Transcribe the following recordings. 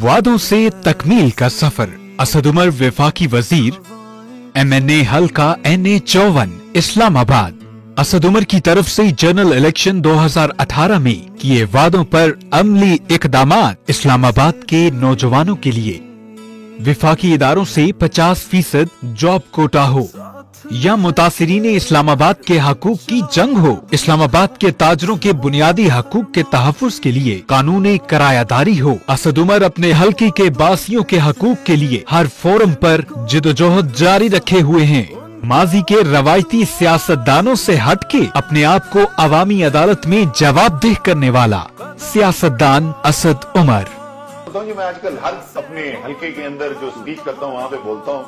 वादों से तकमील का सफर। असद उमर वफाकी वजीर, MNA हल्का NA54 इस्लामाबाद। असद उमर की तरफ से जनरल इलेक्शन 2018 में किए वादों पर अमली इकदामात। इस्लामाबाद के नौजवानों के लिए वफाकी इदारों से 50% जॉब कोटा हो या मुतासिरीन इस्लामाबाद के हकूक की जंग हो। इस्लामाबाद के ताजरों के बुनियादी हकूक के तहफ़्फ़ुज़ के लिए कानूनी करायादारी हो। असद उमर अपने हल्के के बासियों के हकूक के लिए हर फोरम पर जिदोजहद जारी रखे हुए हैं। माजी के रवायती सियासतदानों से हटके अपने आप को अवामी अदालत में जवाबदेह करने वाला सियासतदान असद उमर। मैं आजकल हर अपने हल्के के अंदर जो स्पीच करता हूँ वहाँ पे बोलता हूँ,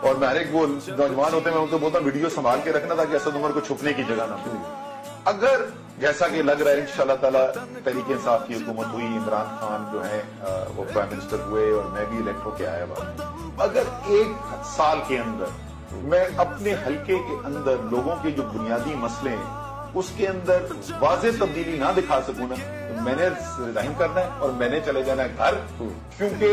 और मैं हर एक वो नौजवान होते हैं मैं उनको बोलता हूँ वीडियो संभाल के रखना ताकि असद उमर को छुपने की जगह ना मिले। अगर जैसा कि लग रहा है इंशाल्लाह ताला तहरीक इंसाफ की हुकूमत हुई, इमरान खान जो है वो प्राइम मिनिस्टर हुए और मैं भी इलेक्ट होके आया हुआ, अगर एक साल के अंदर मैं अपने हल्के के अंदर लोगों के जो बुनियादी मसले हैं उसके अंदर वाज़ेह तब्दीली ना दिखा सकूं ना, तो मैंने रिजाइन करना है और मैंने चले जाना है घर, क्योंकि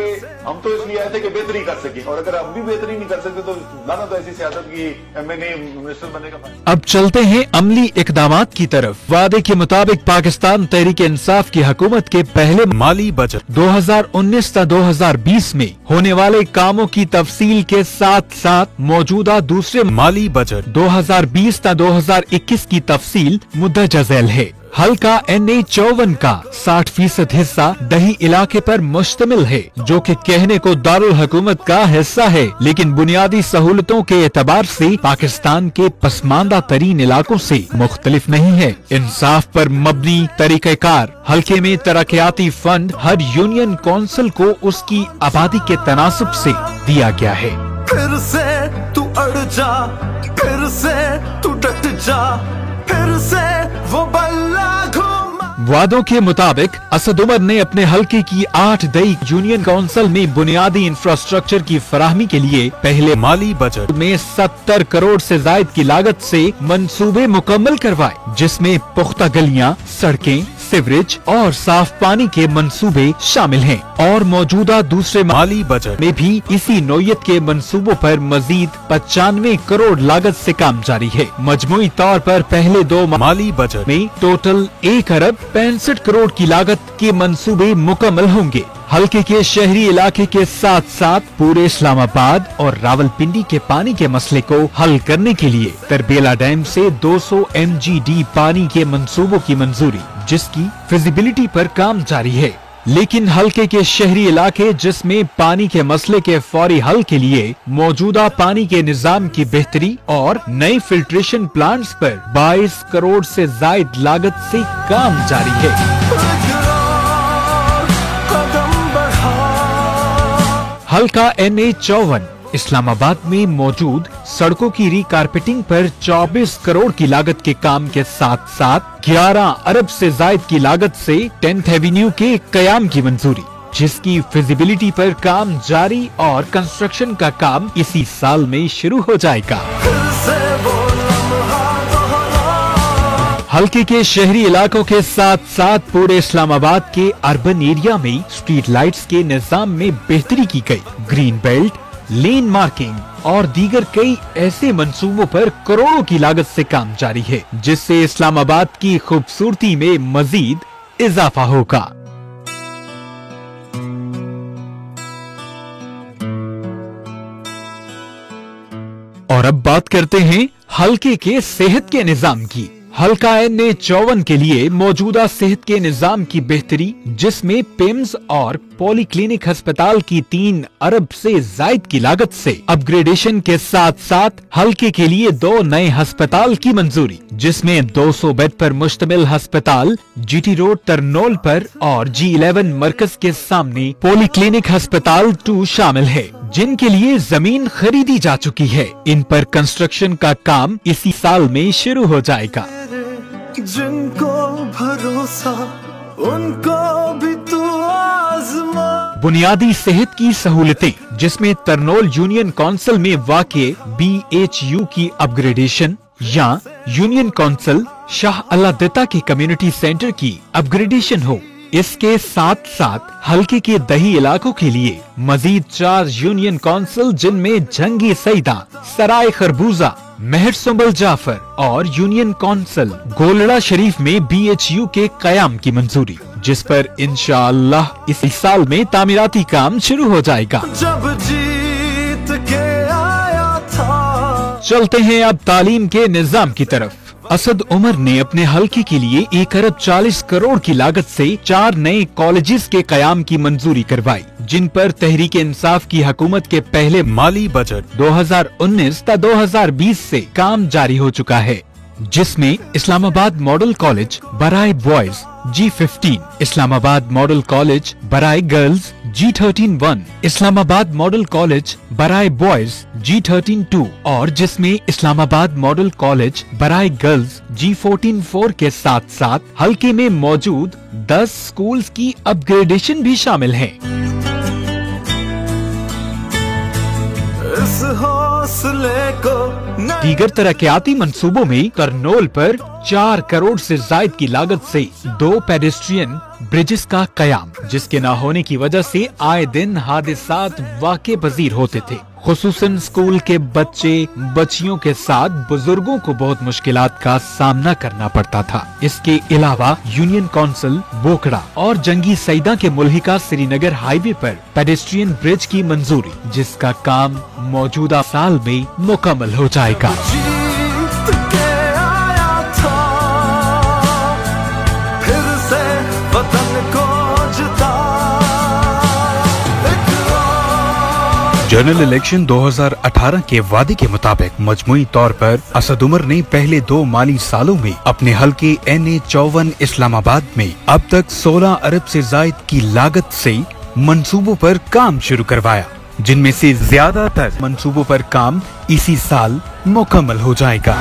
हम तो इसलिए आए थे कि बेहतरी कर सके, और अगर हम भी बेहतरी नहीं कर सकते तो लाना तो ऐसी सियासत की MNA मिनिस्टर बनेगा। अब चलते हैं अमली इकदामात की तरफ। वादे के मुताबिक पाकिस्तान तहरीक इंसाफ की हुकूमत के पहले माली बजट 2019 ता 2020 में होने वाले कामों की तफसील के साथ साथ मौजूदा दूसरे माली बजट 2020 ता 2021 की तफसील मुद्दजा झैल है। हल्का NA54 का 60% हिस्सा दही इलाके पर मुश्तमिल है, जो कि कहने को दारुल हुकूमत का हिस्सा है, लेकिन बुनियादी सहूलतों के एतबार से पाकिस्तान के पसमानदा तरीन इलाकों से मुख्तलिफ नहीं है। इंसाफ पर मबनी तरीक़ेकार हल्के में तरक्याती फंड हर यूनियन कौंसिल को उसकी आबादी के तनासब से दिया गया है। फिर से तू अड़ जा, फिर से तू डट जा, फिर से वो बल्ला घुमा। वादों के मुताबिक असद उमर ने अपने हल्के की 8 दई यूनियन काउंसिल में बुनियादी इंफ्रास्ट्रक्चर की फराहमी के लिए पहले माली बजट में 70 करोड़ से जायद की लागत से मंसूबे मुकम्मल करवाए, जिसमें पुख्ता गलियां, सड़कें, सीवरेज और साफ पानी के मंसूबे शामिल हैं। और मौजूदा दूसरे माली बजट में भी इसी नौयत के मंसूबों पर मजीद 95 करोड़ लागत से काम जारी है। मजमूई तौर पर पहले 2 माली बजट में टोटल 1 अरब 65 करोड़ की लागत के मंसूबे मुकम्मल होंगे। हल्के के शहरी इलाके के साथ साथ पूरे इस्लामाबाद और रावलपिंडी के पानी के मसले को हल करने के लिए तरबेला डैम से 200 MGD पानी के मंसूबों की मंजूरी, जिसकी फिजिबिलिटी पर काम जारी है। लेकिन हल्के के शहरी इलाके जिसमें पानी के मसले के फौरी हल के लिए मौजूदा पानी के निजाम की बेहतरी और नए फिल्ट्रेशन प्लांट्स पर 22 करोड़ से जायद लागत से काम जारी है। हल्का NA54 इस्लामाबाद में मौजूद सड़कों की रिकारपेटिंग पर 24 करोड़ की लागत के काम के साथ साथ 11 अरब से जायद की लागत से 10th एवेन्यू के कयाम की मंजूरी, जिसकी फिजिबिलिटी पर काम जारी और कंस्ट्रक्शन का काम इसी साल में शुरू हो जाएगा। हल्के के शहरी इलाकों के साथ साथ पूरे इस्लामाबाद के अर्बन एरिया में स्ट्रीट लाइट्स के निजाम में बेहतरी की गई। ग्रीन बेल्ट, लेन मार्किंग और दीगर कई ऐसे मंसूबों पर करोड़ों की लागत से काम जारी है, जिससे इस्लामाबाद की खूबसूरती में मजीद इजाफा होगा। और अब बात करते हैं हल्के के सेहत के निजाम की। हल्का NA54 के लिए मौजूदा सेहत के निजाम की बेहतरी, जिसमें पिम्स और पॉलीक्लिनिक अस्पताल की 3 अरब से जायद की लागत से अपग्रेडेशन के साथ साथ हल्के के लिए 2 नए अस्पताल की मंजूरी, जिसमें 200 बेड पर मुश्तमिल अस्पताल GT रोड तरनोल पर और G11 मरकज के सामने पॉलीक्लिनिक अस्पताल 2 शामिल है, जिनके लिए जमीन खरीदी जा चुकी है। इन पर कंस्ट्रक्शन का काम इसी साल में शुरू हो जाएगा। जिनको भरोसा उनको भी तू आज़मा। बुनियादी सेहत की सहूलतें, जिसमें तरनोल यूनियन काउंसिल में वाक़े BHU की अपग्रेडेशन या यूनियन काउंसिल शाह अल्लाह दत्ता के कम्युनिटी सेंटर की अपग्रेडेशन हो, इसके साथ साथ हल्के के दही इलाकों के लिए मजीद 4 यूनियन काउंसिल जिनमें जंगी सईदा, सराय खरबूजा, मेहर सुंबल जाफर और यूनियन काउंसिल गोलड़ा शरीफ में BHU के कयाम की मंजूरी, जिस पर इंशाअल्लाह इस साल में तामीराती काम शुरू हो जाएगा। जब जीत के आया था। चलते हैं अब तालीम के निजाम की तरफ। असद उमर ने अपने हल्के के लिए 1 अरब 40 करोड़ की लागत से 4 नए कॉलेजेस के कयाम की मंजूरी करवाई, जिन पर तहरीक इंसाफ की हुकूमत के पहले माली बजट 2019 ता 2020 से काम जारी हो चुका है, जिसमें इस्लामाबाद मॉडल कॉलेज बराए boys G15, Islamabad model college बराए girls G13-1, Islamabad model college बराए बॉयज G13-2 और जिसमें इस्लामाबाद मॉडल कॉलेज बराए गर्ल्स G14-4 के साथ साथ हल्के में मौजूद 10 स्कूल्स की अपग्रेडेशन भी शामिल है। इस हौसले को दीगर तरक्याती मंसूबों में करनोल पर 4 करोड़ से जायद की लागत से 2 पेडेस्ट्रियन ब्रिजेस का कयाम, जिसके न होने की वजह से आए दिन हादसात वाक़े पजीर होते थे। खुसूसन स्कूल के बच्चे बच्चियों के साथ बुजुर्गों को बहुत मुश्किलात का सामना करना पड़ता था। इसके अलावा यूनियन काउंसिल बोकड़ा और जंगी सईदा के मुल्हिका श्रीनगर हाईवे पर पेडेस्ट्रियन ब्रिज की मंजूरी, जिसका काम मौजूदा साल में मुकम्मल हो जाएगा। जीत के आया था, फिर से वतन को जिता। जनरल इलेक्शन 2018 के वादे के मुताबिक मजमूई तौर पर असद उमर ने पहले 2 माली सालों में अपने हल्के NA54 इस्लामाबाद में अब तक 16 अरब से जायद की लागत से मंसूबों पर काम शुरू करवाया, जिनमें से ज्यादातर मंसूबों पर काम इसी साल मुकम्मल हो जाएगा।